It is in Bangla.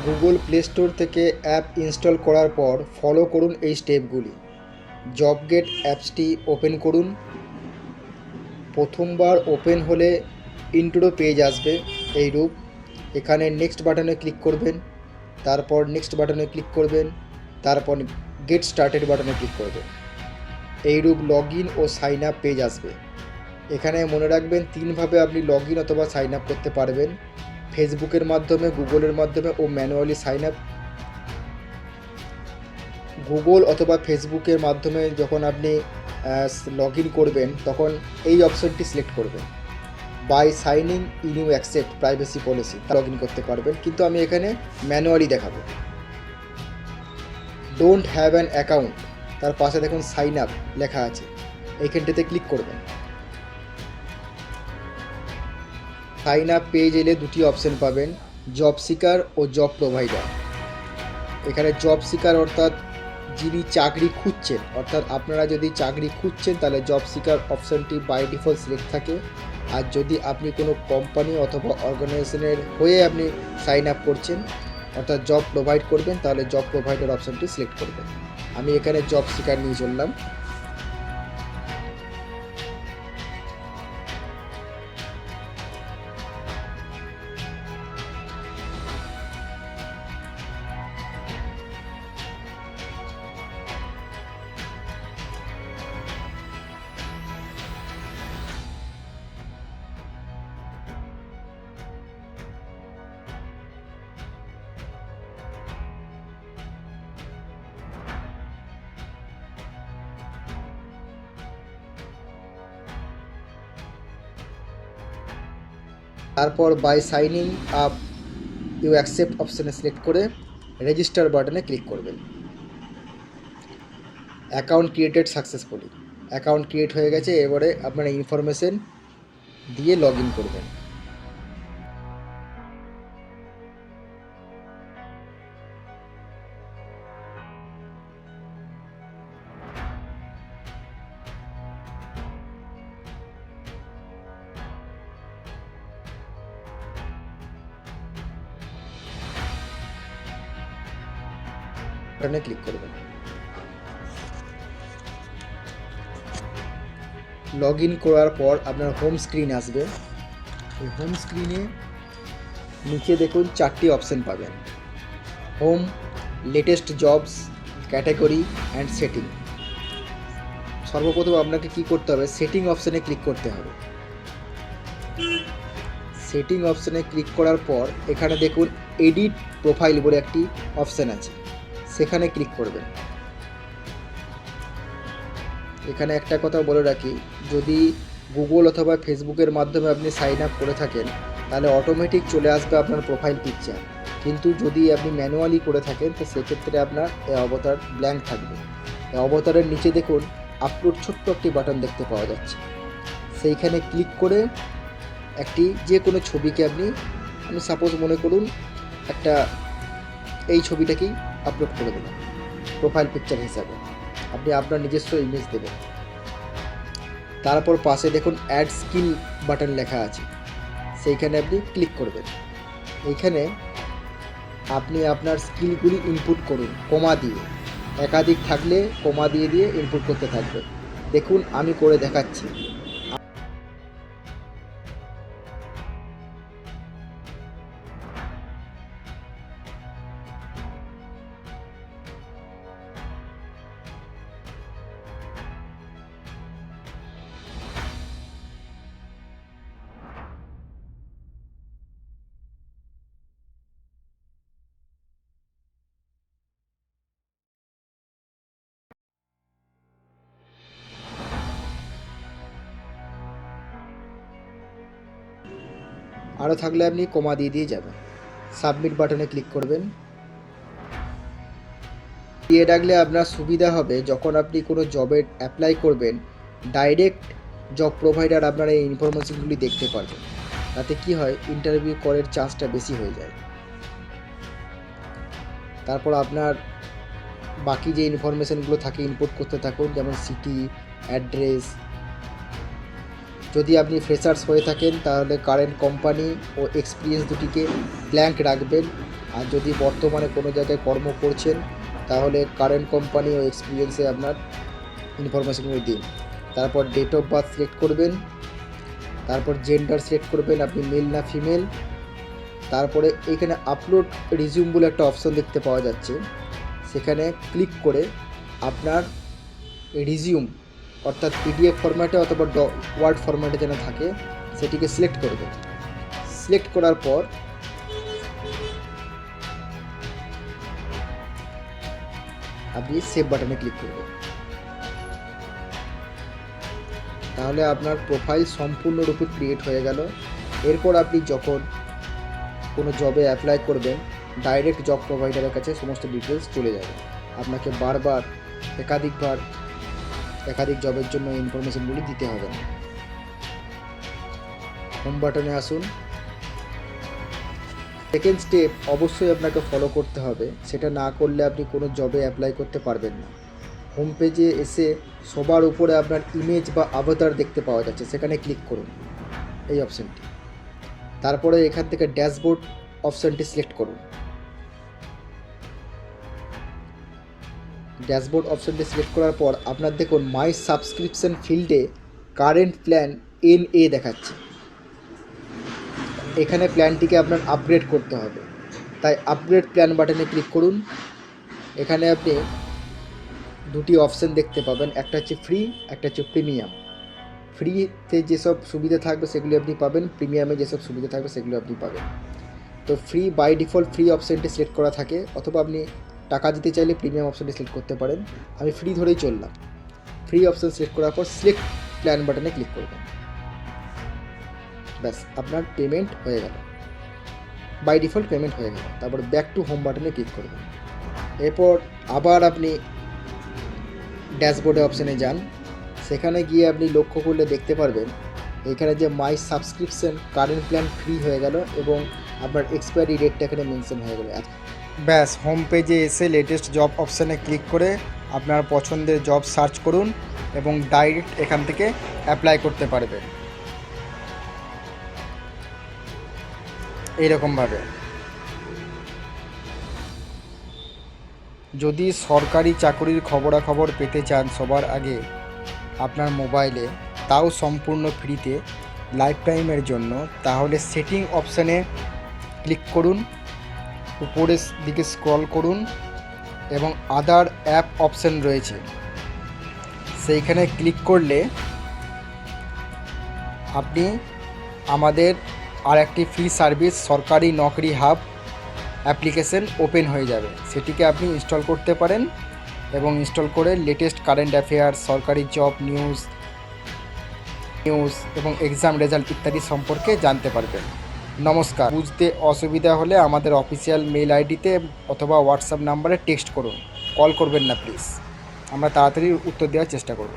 গুগল প্লে স্টোর থেকে অ্যাপ ইনস্টল করার পর ফলো করুন এই স্টেপগুলি। জব গেট অ্যাপসটি ওপেন করুন। প্রথমবার ওপেন হলে ইন্ট্রো পেজ আসবে এইরূপ। এখানে নেক্সট বাটনে ক্লিক করবেন, তারপর নেক্সট বাটনে ক্লিক করবেন, তারপর গেট স্টার্টেড বাটনে ক্লিক করবেন। এইরূপ লগ ইন ও সাইন আপ পেজ আসবে। এখানে মনে রাখবেন তিনভাবে আপনি লগ ইন অথবা সাইন আপ করতে পারবেন: ফেসবুকের মাধ্যমে, গুগলের মাধ্যমে ও ম্যানুয়ালি সাইন আপ। গুগল অথবা ফেসবুকের মাধ্যমে যখন আপনি লগ ইন করবেন তখন এই অপশনটি সিলেক্ট করবেন, by signing in you accept privacy policy, log in করতে পারবেন। কিন্তু আমি এখানে ম্যানুয়ালি দেখাবো। ডোন্ট হ্যাভ অ্যান অ্যাকাউন্ট, তার পাশে দেখুন সাইন আপ লেখা আছে, এইখানটিতে ক্লিক করবেন। সাইন আপ পেজ এলে দুটি অপশন পাবেন, জব সিকার ও জব প্রোভাইডার। এখানে জব সিকার অর্থাৎ যিনি চাকরি খুঁজছেন, অর্থাৎ আপনারা যদি চাকরি খুঁজছেন তাহলে জব সিকার অপশানটি বাই ডিফল্ট সিলেক্ট থাকে। আর যদি আপনি কোনো কোম্পানি অথবা অর্গানাইজেশনের হয়ে আপনি সাইন আপ করছেন অর্থাৎ জব প্রোভাইড করবেন তাহলে জব প্রোভাইডার অপশানটি সিলেক্ট করবেন। আমি এখানে জব সিকার নিয়ে চললাম। তারপর by signing up you accept অপশানে সিলেক্ট করে রেজিস্টার বাটনে ক্লিক করবেন। Account created successfully, account create হয়ে গেছে। এবারে আপনারা ইনফরমেশন দিয়ে লগ ইন করবেন। বাটনে ক্লিক করবেন। লগ ইন করার পর আপনার হোম স্ক্রিন আসবে। এই হোম স্ক্রিনে নিচে দেখুন চারটি অপশান পাবেন: home, latest jobs, category and setting. সর্বপ্রথম আপনাকে কি করতে হবে, সেটিং অপশানে ক্লিক করতে হবে। সেটিং অপশানে ক্লিক করার পর এখানে দেখুন এডিট প্রোফাইল বলে একটি অপশান আছে, সেখানে ক্লিক করবেন। এখানে একটা কথা বলে রাখি, যদি গুগল অথবা ফেসবুকের মাধ্যমে আপনি সাইন আপ করে থাকেন তাহলে অটোমেটিক চলে আসবে আপনার প্রোফাইল পিকচার। কিন্তু যদি আপনি ম্যানুয়ালি করে থাকেন তো সেক্ষেত্রে আপনার এই অবতার ব্ল্যাঙ্ক থাকবে। এই অবতারের নিচে দেখুন আপলোড ছোট্ট একটি বাটন দেখতে পাওয়া যাচ্ছে, সেইখানে ক্লিক করে একটি যে কোনো ছবিকে আমি সাপোজ মনে করুন একটা এই ছবিটাকেই আপলোড করে দিলাম প্রোফাইল পিকচার হিসাবে। আপনি আপনার নিজস্ব ইমেজ দেবেন। তারপর পাশে দেখুন অ্যাড স্কিল বাটন লেখা আছে, সেইখানে আপনি ক্লিক করবেন। এইখানে আপনি আপনার স্কিলগুলি ইনপুট করুন কমা দিয়ে, একাধিক থাকলে কমা দিয়ে দিয়ে ইনপুট করতে থাকবে। দেখুন আমি করে দেখাচ্ছি। আরও থাকলে আপনি কমা দিয়ে দিয়ে যাবেন। সাবমিট বাটনে ক্লিক করবেন। দিয়ে রাখলে আপনার সুবিধা হবে, যখন আপনি কোনো জবে অ্যাপ্লাই করবেন ডাইরেক্ট জব প্রোভাইডার আপনার এই ইনফরমেশনগুলি দেখতে পারবেন। তাতে কি হয়, ইন্টারভিউ করার চান্সটা বেশি হয়ে যায়। তারপর আপনার বাকি যে ইনফরমেশনগুলো থাকে ইনপুট করতে থাকুন, যেমন সিটি, অ্যাড্রেস। যদি আপনি ফ্রেশার্স হয়ে থাকেন তাহলে কারেন্ট কোম্পানি ও এক্সপিরিয়েন্স দুটিকে ব্ল্যাঙ্ক রাখবেন। আর যদি বর্তমানে কোনো জায়গায় কর্ম করছেন তাহলে কারেন্ট কোম্পানি ও এক্সপিরিয়েন্সে আপনার ইনফরমেশনগুলো দিন। তারপর ডেট অফ বার্থ সিলেক্ট করবেন, তারপর জেন্ডার সিলেক্ট করবেন আপনি মেল না ফিমেল। তারপরে এখানে আপলোড রিজিউম বলে একটা অপশন দেখতে পাওয়া যাচ্ছে, সেখানে ক্লিক করে আপনার রিজিউম অর্থাৎ পিডিএফ ফরম্যাটে অথবা ওয়ার্ড ফরম্যাটে যেন থাকে সেটিকে সিলেক্ট করবেন। সিলেক্ট করার পর আপনি সেভ বাটনে ক্লিক করবেন। তাহলে আপনার প্রোফাইল সম্পূর্ণরূপে ক্রিয়েট হয়ে গেল। এরপর আপনি যখন কোনো জবে অ্যাপ্লাই করবেন ডাইরেক্ট জব প্রোভাইডারের কাছে সমস্ত ডিটেলস চলে যাবে। আপনাকে বারবার একাধিক জবের জন্য ইনফরমেশনগুলি দিতে হবে না। হোম বাটনে আসুন। সেকেন্ড স্টেপ অবশ্যই আপনাকে ফলো করতে হবে, সেটা না করলে আপনি কোনো জবে অ্যাপ্লাই করতে পারবেন না। হোম পেজে এসে সবার উপরে আপনার ইমেজ বা আভাতার দেখতে পাওয়া যাচ্ছে, সেখানে ক্লিক করুন এই অপশানটি। তারপরে এখান থেকে ড্যাশবোর্ড অপশানটি সিলেক্ট করুন। ড্যাশবোর্ড অপশানটি সিলেক্ট করার পর আপনার দেখুন মাই সাবস্ক্রিপশন ফিল্ডে কারেন্ট প্ল্যান NA দেখাচ্ছে। এখানে প্ল্যানটিকে আপনার আপগ্রেড করতে হবে, তাই আপগ্রেড প্ল্যান বাটনে ক্লিক করুন। এখানে আপনি দুটি অপশান দেখতে পাবেন, একটা হচ্ছে ফ্রি, একটা হচ্ছে প্রিমিয়াম। ফ্রিতে যেসব সুবিধা থাকবে সেগুলি আপনি পাবেন, প্রিমিয়ামে যেসব সুবিধা থাকবে সেগুলো আপনি পাবেন। তো ফ্রি বাই ডিফল্ট ফ্রি অপশানটি সিলেক্ট করা থাকে, অথবা আপনি টাকা দিতে চাইলে প্রিমিয়াম অপশানটি সিলেক্ট করতে পারেন। আমি ফ্রি ধরেই চললাম। ফ্রি অপশান সিলেক্ট করার পর সিলেক্ট প্ল্যান বাটনে ক্লিক করবেন। ব্যাস আপনার পেমেন্ট হয়ে গেল, বাই ডিফল্ট পেমেন্ট হয়ে গেল। তারপর ব্যাক টু হোম বাটনে ক্লিক করবেন। এরপর আবার আপনি ড্যাশবোর্ডে অপশানে যান। সেখানে গিয়ে আপনি লক্ষ্য করলে দেখতে পারবেন এখানে যে মাই সাবস্ক্রিপশন কারেন্ট প্ল্যান ফ্রি হয়ে গেল এবং আপনার এক্সপায়ারি ডেটটা এখানে মেনশন হয়ে গেল। ব্যাস হোম পেজে এসে লেটেস্ট জব অপশানে ক্লিক করে আপনার পছন্দের জব সার্চ করুন এবং ডাইরেক্ট এখান থেকে অ্যাপ্লাই করতে পারবেন এইরকমভাবে। যদি সরকারি চাকরির খবরাখবর পেতে চান সবার আগে আপনার মোবাইলে, তাও সম্পূর্ণ ফ্রিতে লাইফ টাইমের জন্য, তাহলে সেটিং অপশানে ক্লিক করুন, উপরের দিকে স্ক্রল করুন এবং আদার অ্যাপ অপশান রয়েছে, সেইখানে ক্লিক করলে আপনি আমাদের আর একটি ফ্রি সার্ভিস সরকারি নকরি হাব অ্যাপ্লিকেশন ওপেন হয়ে যাবে। সেটিকে আপনি ইনস্টল করতে পারেন এবং ইনস্টল করে লেটেস্ট কারেন্ট অ্যাফেয়ার্স, সরকারি জব নিউজ এবং এক্সাম রেজাল্ট ইত্যাদি সম্পর্কে জানতে পারবেন। নমস্কার। বুঝতে অসুবিধা হলে আমাদের অফিসিয়াল মেল আইডিতে অথবা হোয়াটসঅ্যাপ নাম্বারে টেক্সট করুন, কল করবেন না প্লিজ, আমরা তাড়াতাড়ি উত্তর দেওয়ার চেষ্টা করব।